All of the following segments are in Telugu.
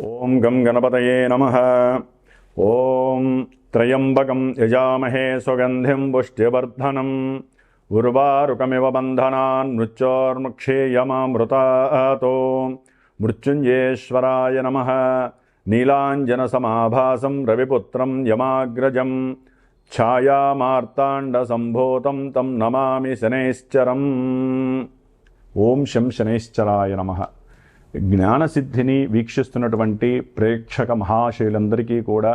ఓం గం గణపతయే నమః. ఓం త్రయంబకం యజామహే సుగంధిం పుష్టివర్ధనం ఉర్వారుకమివ బంధనాన్ మృత్యోర్ముక్షేయమామృతాతో. మృత్యుంజయేశ్వరాయ నమః. నీలాంజనసమాభాసం రవిపుత్రం యమాగ్రజం ఛాయామార్తాండసంభూతం తం నమామి శనైశ్చరం. ఓం శం శనైశ్చరాయ నమః. జ్ఞానసిద్ధిని వీక్షిస్తున్నటువంటి ప్రేక్షక మహాశయులందరికీ కూడా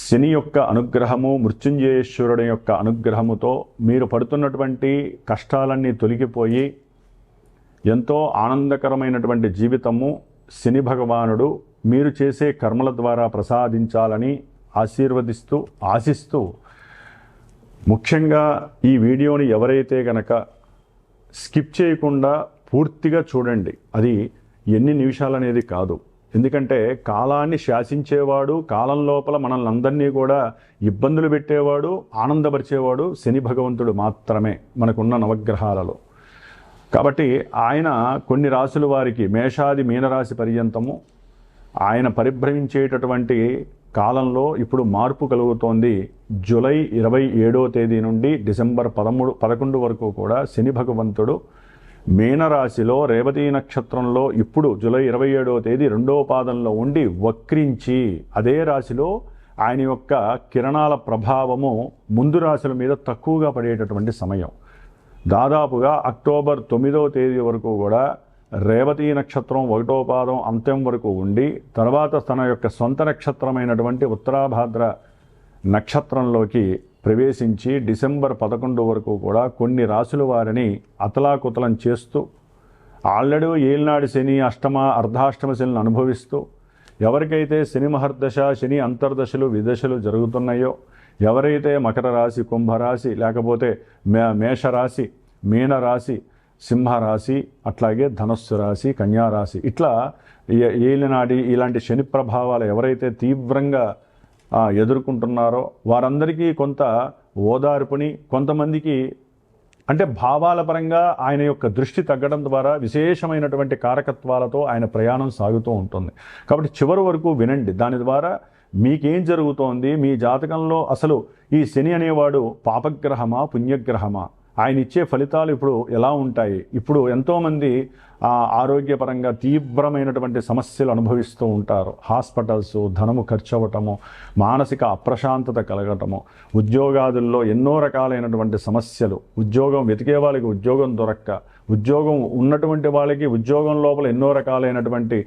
శని యొక్క అనుగ్రహము, మృత్యుంజయేశ్వరుడి యొక్క అనుగ్రహముతో మీరు పడుతున్నటువంటి కష్టాలన్నీ తొలగిపోయి ఎంతో ఆనందకరమైనటువంటి జీవితము శని భగవానుడు మీరు చేసే కర్మల ద్వారా ప్రసాదించాలని ఆశీర్వదిస్తూ ఆశిస్తూ, ముఖ్యంగా ఈ వీడియోని ఎవరైతే గనక స్కిప్ చేయకుండా పూర్తిగా చూడండి. అది ఎన్ని నిమిషాలు అనేది కాదు, ఎందుకంటే కాలాన్ని శాసించేవాడు, కాలం లోపల మనల్ని అందరినీ కూడా ఇబ్బందులు పెట్టేవాడు, ఆనందపరిచేవాడు శని భగవంతుడు మాత్రమే మనకున్న నవగ్రహాలలో. కాబట్టి ఆయన కొన్ని రాశుల వారికి మేషాది మీనరాశి పర్యంతము ఆయన పరిభ్రమించేటటువంటి కాలంలో ఇప్పుడు మార్పు కలుగుతోంది. జూలై 27వ తేదీ నుండి డిసెంబర్ 11 వరకు కూడా శని భగవంతుడు మీనరాశిలో రేవతి నక్షత్రంలో ఇప్పుడు జూలై 27వ తేదీ 2వ పాదంలో ఉండి వక్రించి అదే రాశిలో ఆయన యొక్క కిరణాల ప్రభావము ముందు రాశుల మీద తక్కువగా పడేటటువంటి సమయం. దాదాపుగా అక్టోబర్ 9వ తేదీ వరకు కూడా రేవతి నక్షత్రం 1వ పాదం అంత్యం వరకు ఉండి, తర్వాత తన యొక్క సొంత నక్షత్రమైనటువంటి ఉత్తరాభాద్ర నక్షత్రంలోకి ప్రవేశించి డిసెంబర్ 11 వరకు కూడా కొన్ని రాశుల వారిని అతలాకుతలం చేస్తూ, ఆల్రెడీ ఏలినాడు శని, అష్టమ అర్ధాష్టమ శనిని అనుభవిస్తూ, ఎవరికైతే శని మహర్దశ, శని అంతర్దశలు విదశలు జరుగుతున్నాయో, ఎవరైతే మకర రాశి, కుంభరాశి, లేకపోతే మేషరాశి, మీనరాశి, సింహరాశి, అట్లాగే ధనస్సు రాశి, కన్యారాశి, ఇట్లా ఏలినాడి ఇలాంటి శని ప్రభావాలు ఎవరైతే తీవ్రంగా ఎదుర్కొంటున్నారో వారందరికీ కొంత ఓదార్పుని, కొంతమందికి అంటే భావాల పరంగా ఆయన యొక్క దృష్టి తగ్గడం ద్వారా విశేషమైనటువంటి కారకత్వాలతో ఆయన ప్రయాణం సాగుతూ ఉంటుంది. కాబట్టి చివరి వరకు వినండి. దాని ద్వారా మీకేం జరుగుతోంది, మీ జాతకంలో అసలు ఈ శని అనేవాడు పాపగ్రహమా పుణ్యగ్రహమా, ఆయన ఇచ్చే ఫలితాలు ఇప్పుడు ఎలా ఉంటాయి. ఇప్పుడు ఎంతోమంది ఆరోగ్యపరంగా తీవ్రమైనటువంటి సమస్యలు అనుభవిస్తూ ఉంటారు. హాస్పిటల్స్, ధనము ఖర్చు అవ్వటము, మానసిక అప్రశాంతత కలగటము, ఉద్యోగాదుల్లో ఎన్నో రకాలైనటువంటి సమస్యలు, ఉద్యోగం వెతికే వాళ్ళకి ఉద్యోగం దొరక్క, ఉద్యోగం ఉన్నటువంటి వాళ్ళకి ఉద్యోగం లోపల ఎన్నో రకాలైనటువంటి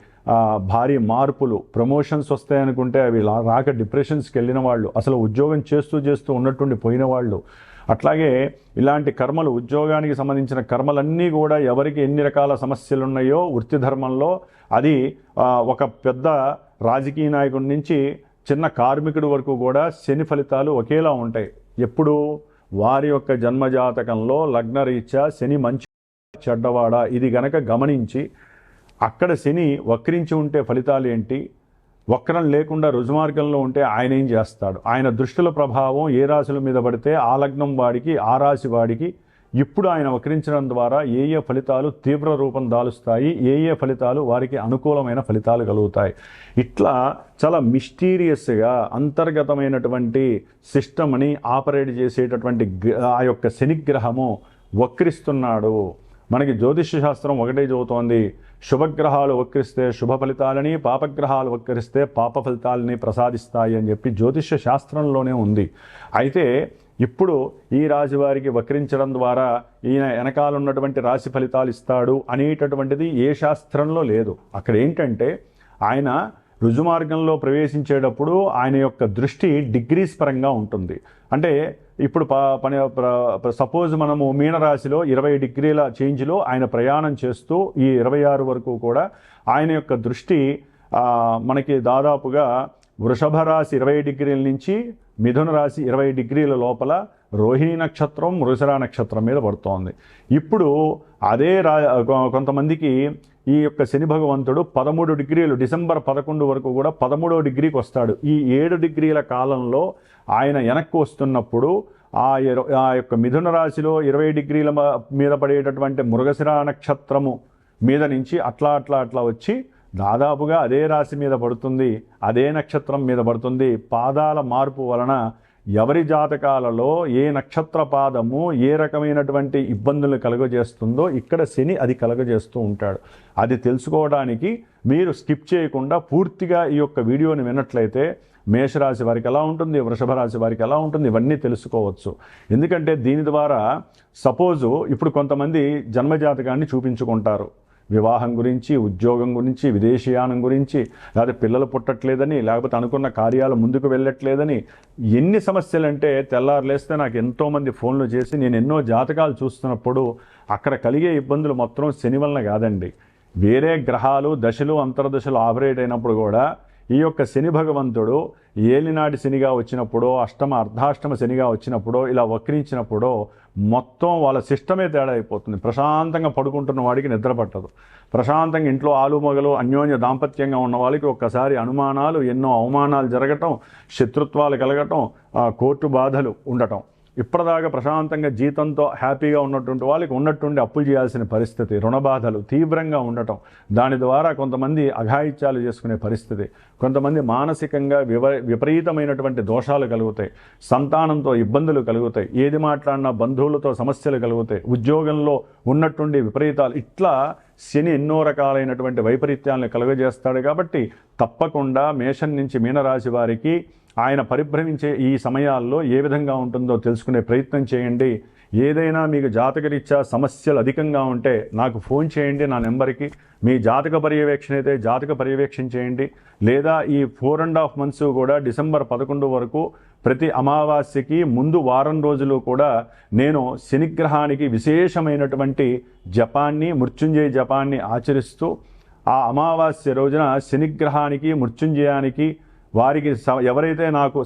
భారీ మార్పులు, ప్రమోషన్స్ వస్తాయనుకుంటే అవి రాక డిప్రెషన్స్కి వెళ్ళిన వాళ్ళు, అసలు ఉద్యోగం చేస్తూ ఉన్నట్టుండి పోయిన వాళ్ళు, అట్లాగే ఇలాంటి కర్మలు, ఉద్యోగానికి సంబంధించిన కర్మలన్నీ కూడా ఎవరికి ఎన్ని రకాల సమస్యలు ఉన్నాయో వృత్తి ధర్మంలో, అది ఒక పెద్ద రాజకీయ నాయకుడి నుంచి చిన్న కార్మికుడి వరకు కూడా శని ఫలితాలు ఒకేలా ఉంటాయి. ఎప్పుడు వారి యొక్క జన్మజాతకంలో లగ్నరీత్యా శని మంచి చెడ్డవాడా ఇది గనక గమనించి, అక్కడ శని వక్రించి ఉంటే ఫలితాలు ఏంటి, వక్రం లేకుండా రుజుమార్గంలో ఉంటే ఆయన ఏం చేస్తాడు, ఆయన దృష్టిల ప్రభావం ఏ రాశుల మీద పడితే ఆ లగ్నం వాడికి, ఆ రాశి వాడికి ఇప్పుడు ఆయన వక్రించడం ద్వారా ఏ ఫలితాలు తీవ్ర రూపం దాలుస్తాయి, ఏ ఫలితాలు వారికి అనుకూలమైన ఫలితాలు కలుగుతాయి. ఇట్లా చాలా మిస్టీరియస్గా అంతర్గతమైనటువంటి సిస్టమ్ని ఆపరేట్ చేసేటటువంటి ఆ యొక్క శనిగ్రహము వక్రిస్తున్నాడు. మనకి జ్యోతిష్య శాస్త్రం ఒకటే చెబుతోంది, శుభగ్రహాలు వక్రిస్తే శుభ ఫలితాలని, పాపగ్రహాలు వక్రిస్తే పాప ఫలితాలని ప్రసాదిస్తాయి అని చెప్పి జ్యోతిష్య శాస్త్రంలోనే ఉంది. అయితే ఇప్పుడు ఈ రాశి వారికి వక్రించడం ద్వారా ఈయన వెనకాల ఉన్నటువంటి రాశి ఫలితాలు ఇస్తాడు అనేటటువంటిది ఏ శాస్త్రంలో లేదు. అక్కడ ఏంటంటే ఆయన రుజుమార్గంలో ప్రవేశించేటప్పుడు ఆయన యొక్క దృష్టి డిగ్రీస్ పరంగా ఉంటుంది. అంటే ఇప్పుడు సపోజ్ మనము మీనరాశిలో 20 డిగ్రీల చేంజ్లో ఆయన ప్రయాణం చేస్తూ ఈ 26 వరకు కూడా ఆయన యొక్క దృష్టి మనకి దాదాపుగా వృషభ రాశి 20 డిగ్రీల నుంచి మిథున రాశి 20 డిగ్రీల లోపల రోహిణి నక్షత్రం, మృగశిర నక్షత్రం మీద పడుతోంది. ఇప్పుడు అదే కొంతమందికి ఈ యొక్క శని భగవంతుడు 13 డిగ్రీలు డిసెంబర్ 11 వరకు కూడా 13వ డిగ్రీకి వస్తాడు. ఈ 7 డిగ్రీల కాలంలో ఆయన వెనక్కి వస్తున్నప్పుడు ఆ యొక్క మిథున రాశిలో 20 డిగ్రీల మీద పడేటటువంటి మృగశిర నక్షత్రము మీద నుంచి అట్లా వచ్చి దాదాపుగా అదే రాశి మీద పడుతుంది, అదే నక్షత్రం మీద పడుతుంది. పాదాల మార్పు వలన ఎవరి జాతకాలలో ఏ నక్షత్ర పాదము ఏ రకమైనటువంటి ఇబ్బందులు కలుగజేస్తుందో ఇక్కడ శని అది కలుగజేస్తూ ఉంటాడు. అది తెలుసుకోవడానికి మీరు స్కిప్ చేయకుండా పూర్తిగా ఈ యొక్క వీడియోని విన్నట్లయితే మేషరాశి వారికి ఎలా ఉంటుంది, వృషభ రాశి వారికి ఎలా ఉంటుంది, ఇవన్నీ తెలుసుకోవచ్చు. ఎందుకంటే దీని ద్వారా సపోజు ఇప్పుడు కొంతమంది జన్మజాతకాన్ని చూపించుకుంటారు, వివాహం గురించి, ఉద్యోగం గురించి, విదేశీయానం గురించి, లేకపోతే పిల్లలు పుట్టట్లేదని, లేకపోతే అనుకున్న కార్యాలు ముందుకు వెళ్ళట్లేదని, ఎన్ని సమస్యలంటే తెల్లారు లేస్తే నాకు ఎంతోమంది ఫోన్లు చేసి నేను ఎన్నో జాతకాలు చూస్తున్నప్పుడు అక్కడ కలిగే ఇబ్బందులు మొత్తం శని వలన కాదండి, వేరే గ్రహాలు దశలు అంతర్దశలు ఆపరేట్ అయినప్పుడు కూడా ఈ యొక్క శని భగవంతుడు ఏలినాటి శనిగా వచ్చినప్పుడు, అర్ధాష్టమ శనిగా వచ్చినప్పుడు, ఇలా వక్రించినప్పుడు మొత్తం వాళ్ళ సిస్టమే తేడా అయిపోతుంది. ప్రశాంతంగా పడుకుంటున్న వాడికి నిద్ర పట్టదు. ప్రశాంతంగా ఇంట్లో ఆలుమగలు అన్యోన్య దాంపత్యంగా ఉన్న వాళ్ళకి ఒక్కసారి అనుమానాలు, ఎన్నో అవమానాలు జరగటం, శత్రుత్వాలు కలగటం, కోర్టు బాధలు ఉండటం. ఇప్పటిదాకా ప్రశాంతంగా జీతంతో హ్యాపీగా ఉన్నటువంటి వాళ్ళకి ఉన్నట్టుండి అప్పులు చేయాల్సిన పరిస్థితి, రుణబాధలు తీవ్రంగా ఉండటం, దాని ద్వారా కొంతమంది అఘాయిత్యాలు చేసుకునే పరిస్థితి, కొంతమంది మానసికంగా విపరీతమైనటువంటి దోషాలు కలుగుతాయి, సంతానంతో ఇబ్బందులు కలుగుతాయి, ఏది మాట్లాడినా బంధువులతో సమస్యలు కలుగుతాయి, ఉద్యోగంలో ఉన్నట్టుండి విపరీతాలు. ఇట్లా శని ఎన్నో రకాలైనటువంటి వైపరీత్యాలను కలుగజేస్తాడు. కాబట్టి తప్పకుండా మేషం నుంచి మీనరాశి వారికి ఆయన పరిభ్రమించే ఈ సమయాల్లో ఏ విధంగా ఉంటుందో తెలుసుకునే ప్రయత్నం చేయండి. ఏదైనా మీకు జాతకరీత్యా సమస్యలు అధికంగా ఉంటే నాకు ఫోన్ చేయండి నా నెంబర్కి. మీ జాతక పర్యవేక్షణ అయితే జాతక పర్యవేక్షణ చేయండి. లేదా ఈ 4.5 months కూడా డిసెంబర్ 11 వరకు ప్రతి అమావాస్యకి ముందు వారం రోజులు కూడా నేను శనిగ్రహానికి విశేషమైనటువంటి జపాన్ని, మృత్యుంజయ జపాన్ని ఆచరిస్తూ ఆ అమావాస్య రోజున శనిగ్రహానికి, మృత్యుంజయానికి వారికి ఎవరైతే నాకు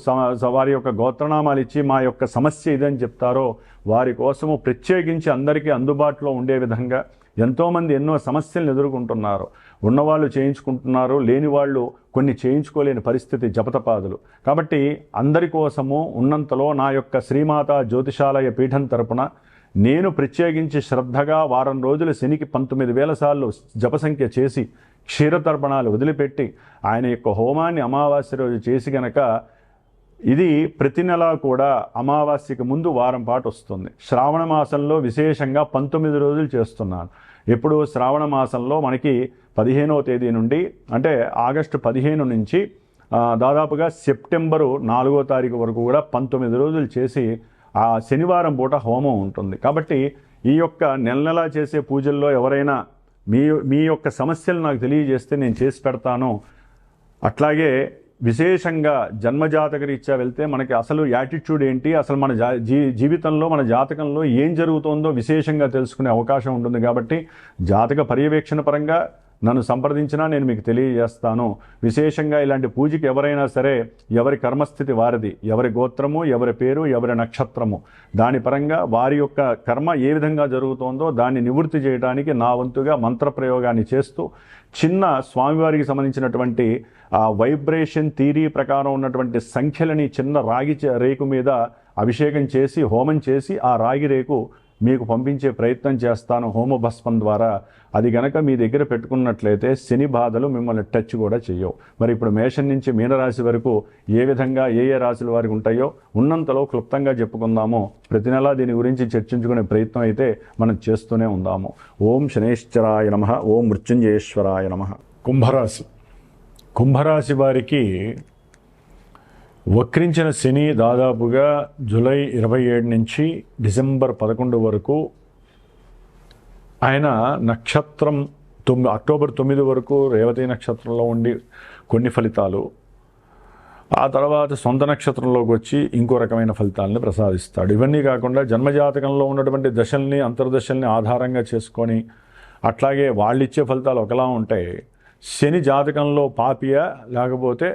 వారి యొక్క గోత్రనామాలు ఇచ్చి మా యొక్క సమస్య ఇదని చెప్తారో వారి కోసము ప్రత్యేకించి అందరికీ అందుబాటులో ఉండే విధంగా ఎంతోమంది ఎన్నో సమస్యలను ఎదుర్కొంటున్నారు. ఉన్నవాళ్ళు చేయించుకుంటున్నారు, లేని వాళ్ళు కొన్ని చేయించుకోలేని పరిస్థితి, జపతపాదులు. కాబట్టి అందరి కోసము ఉన్నంతలో నా యొక్క శ్రీమాత జ్యోతిషాలయ పీఠం తరపున నేను ప్రత్యేకించి శ్రద్ధగా వారం రోజులు శనికి 19,000 సార్లు జపసంఖ్య చేసి క్షీరతర్పణాలు వదిలిపెట్టి ఆయన యొక్క హోమాన్ని అమావాస్య రోజు చేసి గనక ఇది ప్రతి నెల కూడా అమావాస్యకి ముందు వారం పాటు వస్తుంది. శ్రావణ మాసంలో విశేషంగా 19 రోజులు చేస్తున్నాను. ఎప్పుడు శ్రావణ మాసంలో మనకి 15వ తేదీ నుండి, అంటే ఆగస్టు 15 నుంచి దాదాపుగా సెప్టెంబరు 4వ తారీఖు వరకు కూడా 19 రోజులు చేసి ఆ శనివారం పూట హోమం ఉంటుంది. కాబట్టి ఈ యొక్క నెల చేసే పూజల్లో ఎవరైనా మీ యొక్క సమస్యలు నాకు తెలియజేస్తే నేను చేసి పెడతాను. అట్లాగే విశేషంగా జన్మజాతక రీత్యా వెళ్తే మనకి అసలు యాటిట్యూడ్ ఏంటి, అసలు మన జీవితంలో మన జాతకంలో ఏం జరుగుతుందో విశేషంగా తెలుసుకునే అవకాశం ఉంటుంది. కాబట్టి జాతక పర్యవేక్షణ పరంగా నన్ను సంప్రదించినా నేను మీకు తెలియజేస్తాను. విశేషంగా ఇలాంటి పూజకి ఎవరైనా సరే ఎవరి కర్మస్థితి వారిది, ఎవరి గోత్రము, ఎవరి పేరు, ఎవరి నక్షత్రము, దాని పరంగా వారి యొక్క కర్మ ఏ విధంగా జరుగుతోందో దాన్ని నివృత్తి చేయడానికి నా వంతుగా మంత్రప్రయోగాన్ని చేస్తూ చిన్న స్వామివారికి సంబంధించినటువంటి వైబ్రేషన్ థియరీ ప్రకారం ఉన్నటువంటి సంఖ్యలని చిన్న రాగి రేకు మీద అభిషేకం చేసి హోమం చేసి ఆ రాగి రేకు మీకు పంపించే ప్రయత్నం చేస్తాను హోమభస్మం ద్వారా. అది గనక మీ దగ్గర పెట్టుకున్నట్లయితే శని బాధలు మిమ్మల్ని టచ్ కూడా చేయవు. మరి ఇప్పుడు మేషం నుంచి మీనరాశి వరకు ఏ విధంగా ఏ రాశుల వారికి ఉంటాయో ఉన్నంతలో క్లుప్తంగా చెప్పుకుందాము. ప్రతి నెలా దీని గురించి చర్చించుకునే ప్రయత్నం అయితే మనం చేస్తూనే ఉందాము. ఓం శనేశ్వరాయ నమః, ఓం మృత్యుంజయేశ్వరాయ నమః. కుంభరాశి వారికి వక్రించిన శని దాదాపుగా జూలై 27 నుంచి డిసెంబర్ 11 వరకు, ఆయన నక్షత్రం అక్టోబర్ 9 వరకు రేవతి నక్షత్రంలో ఉండి కొన్ని ఫలితాలు, ఆ తర్వాత సొంత నక్షత్రంలోకి వచ్చి ఇంకో రకమైన ఫలితాలను ప్రసాదిస్తాడు. ఇవన్నీ కాకుండా జన్మజాతకంలో ఉన్నటువంటి దశల్ని, అంతర్దశల్ని ఆధారంగా చేసుకొని అట్లాగే వాళ్ళిచ్చే ఫలితాలు ఒకలా ఉంటాయి. శని జాతకంలో పాపియా లేకపోతే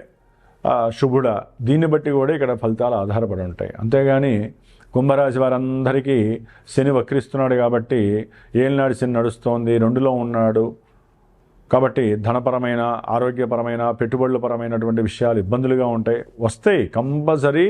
శుభుడా, దీన్ని బట్టి కూడా ఇక్కడ ఫలితాలు ఆధారపడి ఉంటాయి. అంతేగాని కుంభరాశి వారందరికీ శని వక్రిస్తున్నాడు కాబట్టి ఏలినాడు శని నడుస్తోంది, 2లో ఉన్నాడు కాబట్టి ధనపరమైన, ఆరోగ్యపరమైన, పెట్టుబడుల పరమైనటువంటి విషయాలు ఇబ్బందులుగా ఉంటాయి, వస్తాయి కంపల్సరీ.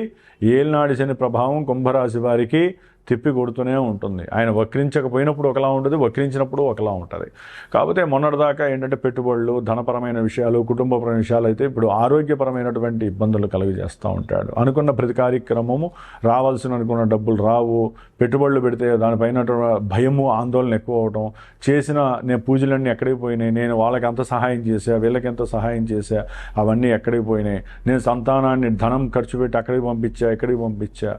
ఏలినాడు శని ప్రభావం కుంభరాశి వారికి తిప్పి కొడుతూనే ఉంటుంది. ఆయన వక్రించకపోయినప్పుడు ఒకలా ఉంటుంది, వక్రించినప్పుడు ఒకలా ఉంటుంది. కాకపోతే మొన్నటిదాకా ఏంటంటే పెట్టుబడులు, ధనపరమైన విషయాలు, కుటుంబపరమైన విషయాలు అయితే ఇప్పుడు ఆరోగ్యపరమైనటువంటి ఇబ్బందులు కలుగజేస్తూ ఉంటాడు. అనుకున్న ప్రతి కార్యక్రమము అనుకున్న డబ్బులు రావు, పెట్టుబడులు పెడితే దానిపైన భయము, ఆందోళన ఎక్కువ అవడం, చేసిన నేను పూజలన్నీ ఎక్కడికి పోయినాయి, నేను వాళ్ళకి ఎంత సహాయం చేశా, వీళ్ళకి ఎంత సహాయం చేశా, అవన్నీ ఎక్కడికి పోయినాయి, నేను సంతానాన్ని ధనం ఖర్చు పెట్టి అక్కడికి పంపించా, ఎక్కడికి పంపించా,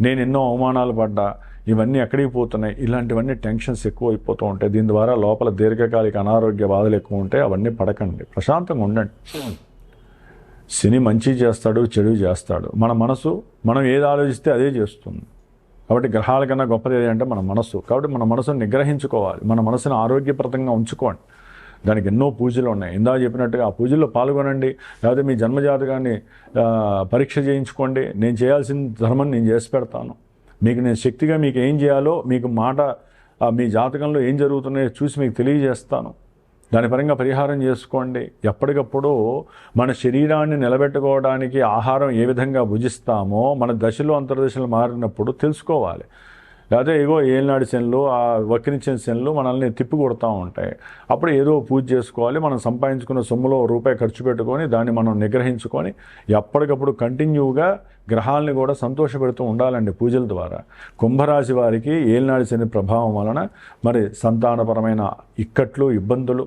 నేను ఎన్నో అవమానాలు పడ్డా, ఇవన్నీ ఎక్కడికి పోతున్నాయి, ఇలాంటివన్నీ టెన్షన్స్ ఎక్కువ అయిపోతూ ఉంటాయి. దీని ద్వారా లోపల దీర్ఘకాలిక అనారోగ్య బాధలు ఎక్కువ ఉంటాయి. అవన్నీ పడకండి, ప్రశాంతంగా ఉండండి. శని మంచి చేస్తాడు, చెడు చేస్తాడు. మన మనసు మనం ఏది ఆలోచిస్తే అదే చేస్తుంది. కాబట్టి గ్రహాల కన్నా గొప్పది ఏదంటే మన మనసు. కాబట్టి మన మనసును నిగ్రహించుకోవాలి, మన మనసును ఆరోగ్యప్రదంగా ఉంచుకోండి. దానికి ఎన్నో పూజలు ఉన్నాయి. ఇందా చెప్పినట్టుగా ఆ పూజల్లో పాల్గొనండి, లేకపోతే మీ జన్మజాతకాన్ని పరీక్ష చేయించుకోండి. నేను చేయాల్సిన ధర్మం నేను చేసి పెడతాను. మీకు నేను శక్తిగా మీకు ఏం చేయాలో, మీకు మాట మీ జాతకంలో ఏం జరుగుతున్నాయో చూసి మీకు తెలియజేస్తాను. దాని పరంగా పరిహారం చేసుకోండి. ఎప్పటికప్పుడు మన శరీరాన్ని నిలబెట్టుకోవడానికి ఆహారం ఏ విధంగా భుజిస్తామో మన దశలు అంతర్దశలు మారినప్పుడు తెలుసుకోవాలి. లేకపోతే ఏనాడు శనులు, ఆ వక్రించిన శనులు మనల్ని తిప్పి కొడతా ఉంటాయి. అప్పుడు ఏదో పూజ చేసుకోవాలి. మనం సంపాదించుకున్న సొమ్ములో రూపాయి ఖర్చు పెట్టుకొని దాన్ని మనం నిగ్రహించుకొని ఎప్పటికప్పుడు కంటిన్యూగా గ్రహాలని కూడా సంతోషపెడుతూ ఉండాలండి పూజల ద్వారా. కుంభరాశి వారికి ఏలినాడు శని ప్రభావం వలన మరి సంతానపరమైన ఇక్కట్లు, ఇబ్బందులు,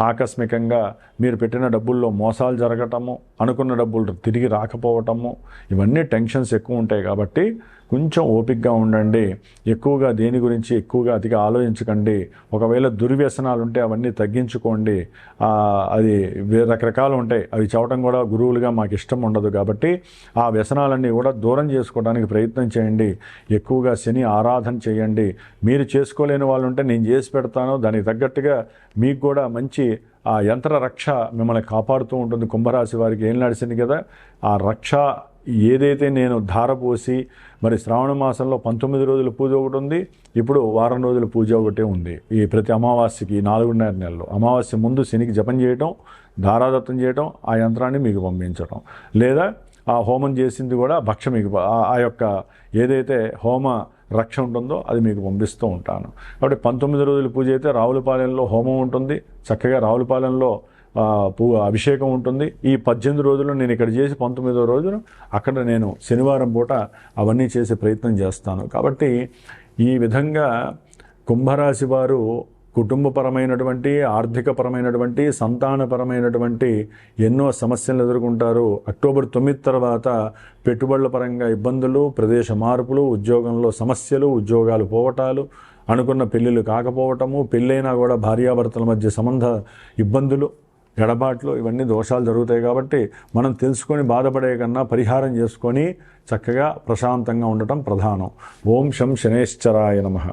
ఆకస్మికంగా మీరు పెట్టిన డబ్బుల్లో మోసాలు జరగటము, అనుకున్న డబ్బులు తిరిగి రాకపోవటము, ఇవన్నీ టెన్షన్స్ ఎక్కువ ఉంటాయి. కాబట్టి కొంచెం ఓపికగా ఉండండి. ఎక్కువగా దేని గురించి ఎక్కువగా అతిగా ఆలోచించకండి. ఒకవేళ దుర్వ్యసనాలు ఉంటే అవన్నీ తగ్గించుకోండి. అది రకరకాలు ఉంటాయి, అవి చవటం కూడా గురువులుగా మాకు ఇష్టం ఉండదు. కాబట్టి ఆ వ్యసనాలన్నీ కూడా దూరం చేసుకోవడానికి ప్రయత్నం చేయండి. ఎక్కువగా శని ఆరాధన చేయండి. మీరు చేసుకోలేని వాళ్ళు ఉంటే నేను చేసి పెడతాను. దానికి తగ్గట్టుగా మీకు కూడా మంచి ఆ యంత్ర రక్ష మిమ్మల్ని కాపాడుతూ ఉంటుంది. కుంభరాశి వారికి ఏం నడిచింది కదా, ఆ రక్ష ఏదైతే నేను ధారపోసి మరి శ్రావణ మాసంలో 19 రోజుల పూజ ఒకటి ఉంది, ఇప్పుడు వారం రోజుల పూజ ఒకటే ఉంది. ఈ ప్రతి అమావాస్యకి 4.5 నెలలు అమావాస్య ముందు శనికి జపం చేయటం, ధారాదత్తం చేయటం, ఆ యంత్రాన్ని మీకు పంపించడం, లేదా ఆ హోమం చేసింది కూడా భక్ష మీకు ఆ యొక్క ఏదైతే హోమ రక్ష ఉంటుందో అది మీకు పంపిస్తూ ఉంటాను. కాబట్టి 19 రోజుల పూజ అయితే రావులపాలెంలో హోమం ఉంటుంది, చక్కగా రావులపాలెంలో అభిషేకం ఉంటుంది. ఈ 18 రోజులు నేను ఇక్కడ చేసి 19వ రోజున అక్కడ నేను శనివారం పూట అవన్నీ చేసే ప్రయత్నం చేస్తాను. కాబట్టి ఈ విధంగా కుంభరాశి వారు కుటుంబపరమైనటువంటి, ఆర్థికపరమైనటువంటి, సంతానపరమైనటువంటి ఎన్నో సమస్యలు ఎదుర్కొంటారు. అక్టోబర్ 9 తర్వాత పెట్టుబడుల పరంగా ఇబ్బందులు, ప్రదేశ మార్పులు, ఉద్యోగంలో సమస్యలు, ఉద్యోగాలు పోవటాలు, అనుకున్న పెళ్ళిళ్ళు కాకపోవటము, పెళ్ళైనా కూడా భార్యాభర్తల మధ్య సంబంధ ఇబ్బందులు, ఎడబాట్లు, ఇవన్నీ దోషాలు జరుగుతాయి. కాబట్టి మనం తెలుసుకొని బాధపడే కన్నా పరిహారం చేసుకొని చక్కగా ప్రశాంతంగా ఉండటం ప్రధానం. ఓం శం శనేశ్వరాయ నమః.